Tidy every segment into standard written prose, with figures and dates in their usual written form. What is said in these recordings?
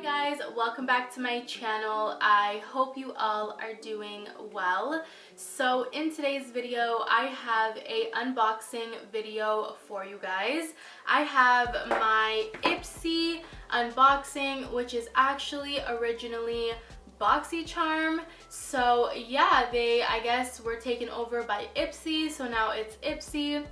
guys, welcome back to my channel. I hope you all are doing well. So in today's video, I have a unboxing video for you guys. I have my Ipsy unboxing, which is actually originally Boxycharm. So yeah, I guess were taken over by Ipsy, so now it's Ipsy.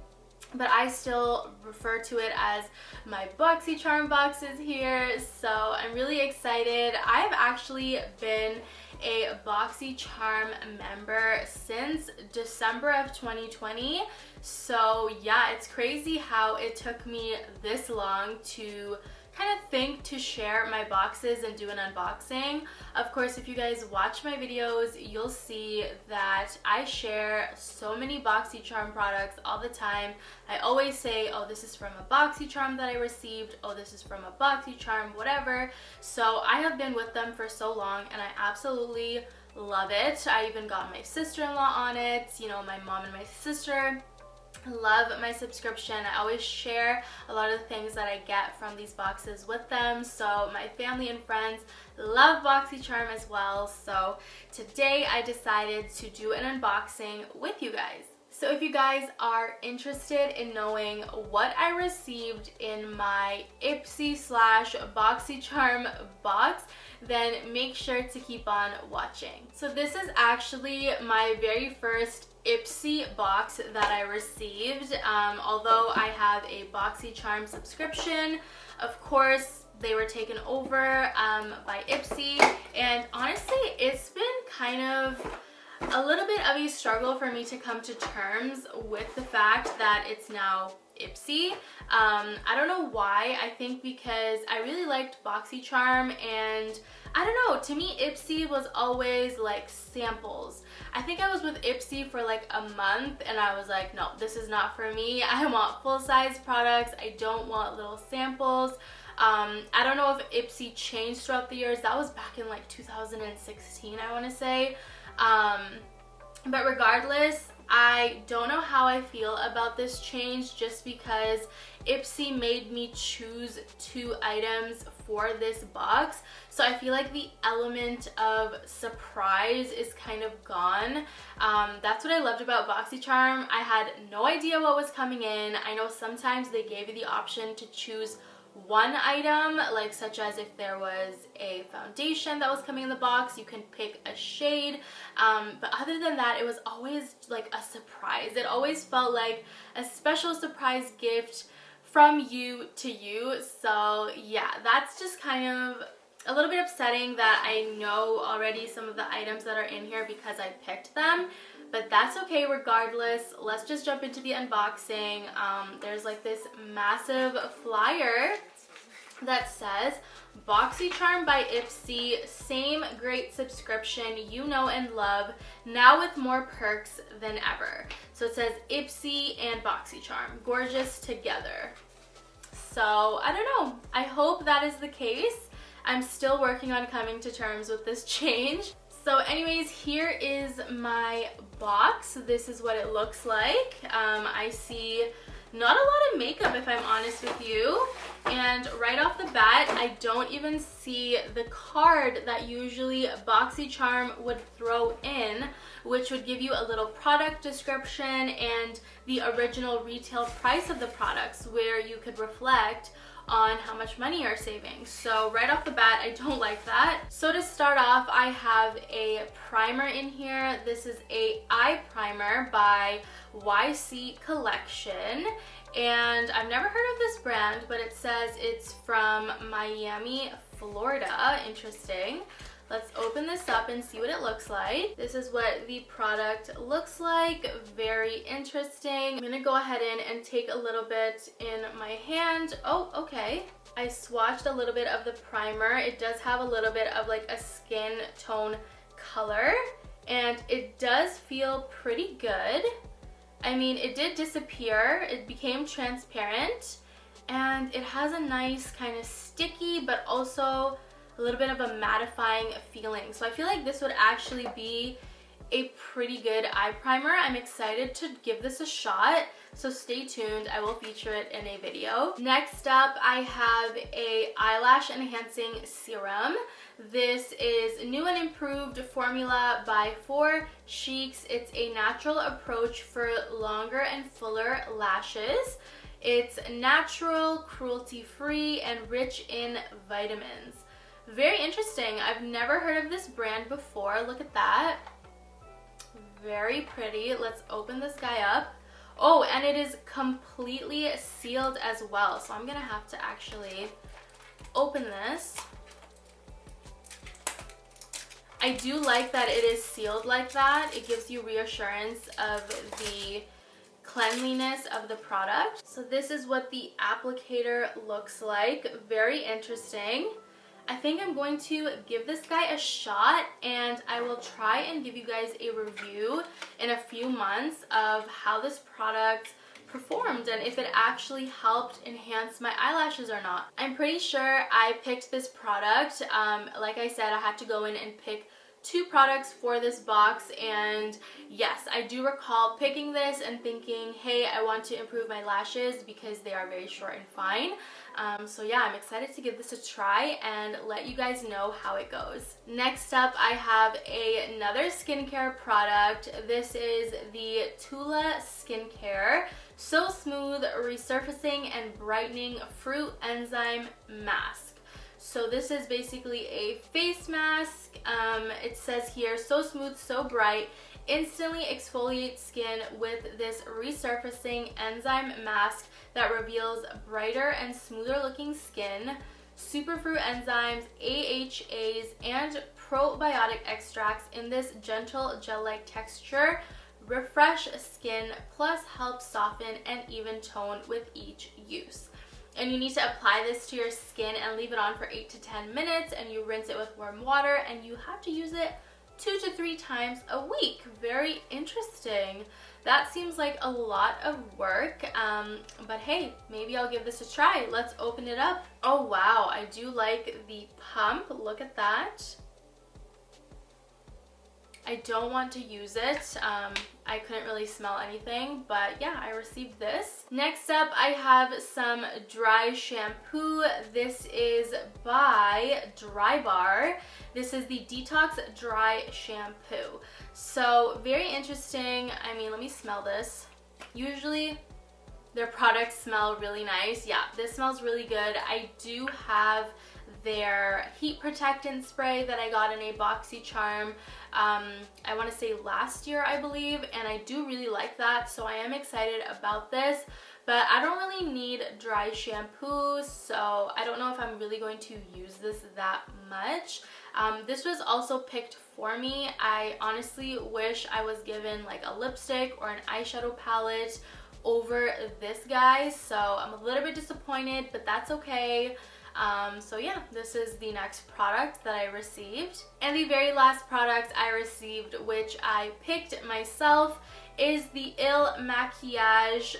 But I still refer to it as my Boxycharm boxes here, so I'm really excited. I've actually been a Boxycharm member since December of 2020, so yeah, it's crazy how it took me this long to kind of think to share my boxes and do an unboxing. Of course, if you guys watch my videos, you'll see that I share so many Boxycharm products all the time. I always say, oh, this is from a Boxycharm that I received, oh, this is from a Boxycharm, whatever. So I have been with them for so long and I absolutely love it. I even got my sister-in-law on it, you know, my mom and my sister. Love my subscription. I always share a lot of the things that I get from these boxes with them, so my family and friends love Boxycharm as well. So today I decided to do an unboxing with you guys. So if you guys are interested in knowing what I received in my Ipsy / Boxycharm box, then make sure to keep on watching. So this is actually my very first Ipsy box that I received. Although I have a Boxycharm subscription, of course they were taken over by Ipsy, and honestly it's been kind of a little bit of a struggle for me to come to terms with the fact that it's now Ipsy. I don't know why. I think because I really liked Boxycharm, and I don't know, to me Ipsy was always like samples. I think I was with Ipsy for like a month and I was like, no, this is not for me. I want full-size products. I don't want little samples. I don't know if Ipsy changed throughout the years. That was back in like 2016, I want to say. But regardless, I don't know how I feel about this change, just because Ipsy made me choose 2 items for this box. So I feel like the element of surprise is kind of gone. That's what I loved about Boxycharm. I had no idea what was coming in. I know sometimes they gave you the option to choose one item, like such as if there was a foundation that was coming in the box, you can pick a shade, but other than that, it was always like a surprise. It always felt like a special surprise gift from you to you. So yeah, that's just kind of a little bit upsetting that I know already some of the items that are in here because I picked them. But that's okay regardless. Let's just jump into the unboxing. There's like this massive flyer that says Boxycharm by Ipsy, same great subscription you know and love, now with more perks than ever. So it says Ipsy and Boxycharm, gorgeous together. So I don't know, I hope that is the case. I'm still working on coming to terms with this change. So anyways, here is my box. This is what it looks like. I see not a lot of makeup, if I'm honest with you. And right off the bat, I don't even see the card that usually Boxycharm would throw in, which would give you a little product description and the original retail price of the products, where you could reflect on how much money you're saving. So right off the bat, I don't like that. So to start off, I have a primer in here. This is a eye primer by YC Collection, and I've never heard of this brand, but it says it's from Miami, Florida. Interesting. Let's open this up and see what it looks like. This is what the product looks like. Very interesting. I'm gonna go ahead and take a little bit in my hand. Oh, okay. I swatched a little bit of the primer. It does have a little bit of like a skin tone color, and it does feel pretty good. I mean, it did disappear. It became transparent, and it has a nice kind of sticky, but also a little bit of a mattifying feeling. So I feel like this would actually be a pretty good eye primer. I'm excited to give this a shot, so stay tuned. I will feature it in a video. Next up, I have a eyelash enhancing serum. This is new and improved formula by 4 Cheeks. It's a natural approach for longer and fuller lashes. It's natural, cruelty-free, and rich in vitamins. Very interesting. I've never heard of this brand before. Look at that. Very pretty. Let's open this guy up. Oh, and it is completely sealed as well. So I'm gonna have to actually open this. I do like that it is sealed like that. It gives you reassurance of the cleanliness of the product. So this is what the applicator looks like. Very interesting. I think I'm going to give this guy a shot, and I will try and give you guys a review in a few months of how this product performed and if it actually helped enhance my eyelashes or not. I'm pretty sure I picked this product. Like I said, I had to go in and pick 2 products for this box, and yes, I do recall picking this and thinking, hey, I want to improve my lashes because they are very short and fine. So yeah, I'm excited to give this a try and let you guys know how it goes. Next up, I have another skincare product. This is the Tula Skincare So Smooth Resurfacing and Brightening Fruit Enzyme Mask. So this is basically a face mask. It says here, so smooth, so bright, instantly exfoliates skin with this resurfacing enzyme mask that reveals brighter and smoother looking skin. Superfruit enzymes, AHAs, and probiotic extracts in this gentle gel-like texture refresh skin, plus help soften and even tone with each use. And you need to apply this to your skin and leave it on for 8 to 10 minutes, and you rinse it with warm water, and you have to use it 2 to 3 times a week. Very interesting. That seems like a lot of work, but hey, maybe I'll give this a try. Let's open it up. Oh wow, I do like the pump. Look at that. I don't want to use it. I couldn't really smell anything, but yeah, I received this. Next up, I have some dry shampoo. This is by Dry Bar. This is the Detox Dry Shampoo. So very interesting. I mean, let me smell this. Usually their products smell really nice. Yeah, this smells really good. I do have their heat protectant spray that I got in a Boxycharm, I want to say last year, I believe, and I do really like that, so I am excited about this. But I don't really need dry shampoo, so I don't know if I'm really going to use this that much. This was also picked for me. I honestly wish I was given like a lipstick or an eyeshadow palette over this guy, so I'm a little bit disappointed, but that's okay. So yeah, this is the next product that I received. And the very last product I received, which I picked myself, is the Il Makiage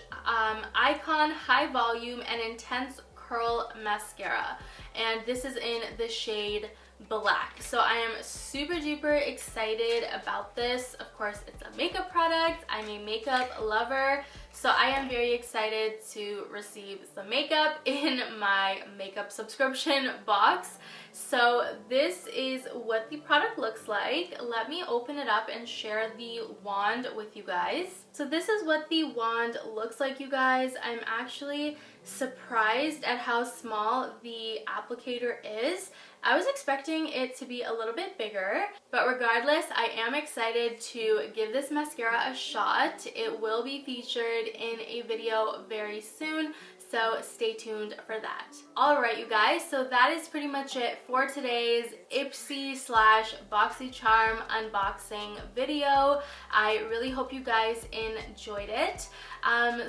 Icon High Volume and Intense Curl Mascara. And this is in the shade Black. So I am super duper excited about this. Of course, it's a makeup product. I'm a makeup lover, so I am very excited to receive some makeup in my makeup subscription box. So this is what the product looks like. Let me open it up and share the wand with you guys. So this is what the wand looks like, you guys. I'm actually surprised at how small the applicator is. I was expecting it to be a little bit bigger, but regardless, I am excited to give this mascara a shot. It will be featured in a video very soon, so stay tuned for that. Alright, you guys, so that is pretty much it for today's Ipsy / Boxycharm unboxing video. I really hope you guys enjoyed it.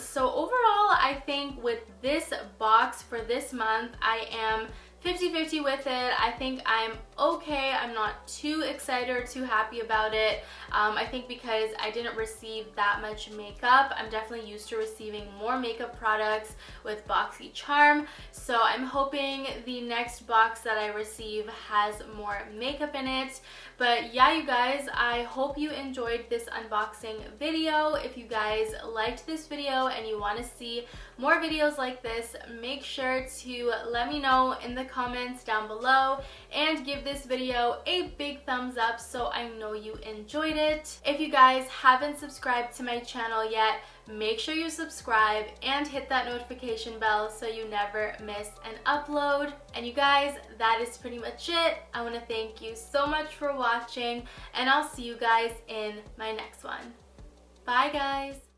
So overall, I think with this box for this month, I am 50-50 with it. I think I'm okay. I'm not too excited or too happy about it. I think because I didn't receive that much makeup. I'm definitely used to receiving more makeup products with Boxycharm. So I'm hoping the next box that I receive has more makeup in it. But yeah, you guys, I hope you enjoyed this unboxing video. If you guys liked this video and you want to see more videos like this, make sure to let me know in the comments down below and give this video a big thumbs up so I know you enjoyed it. If you guys haven't subscribed to my channel yet, make sure you subscribe and hit that notification bell so you never miss an upload. And you guys, that is pretty much it. I want to thank you so much for watching, and I'll see you guys in my next one. Bye guys!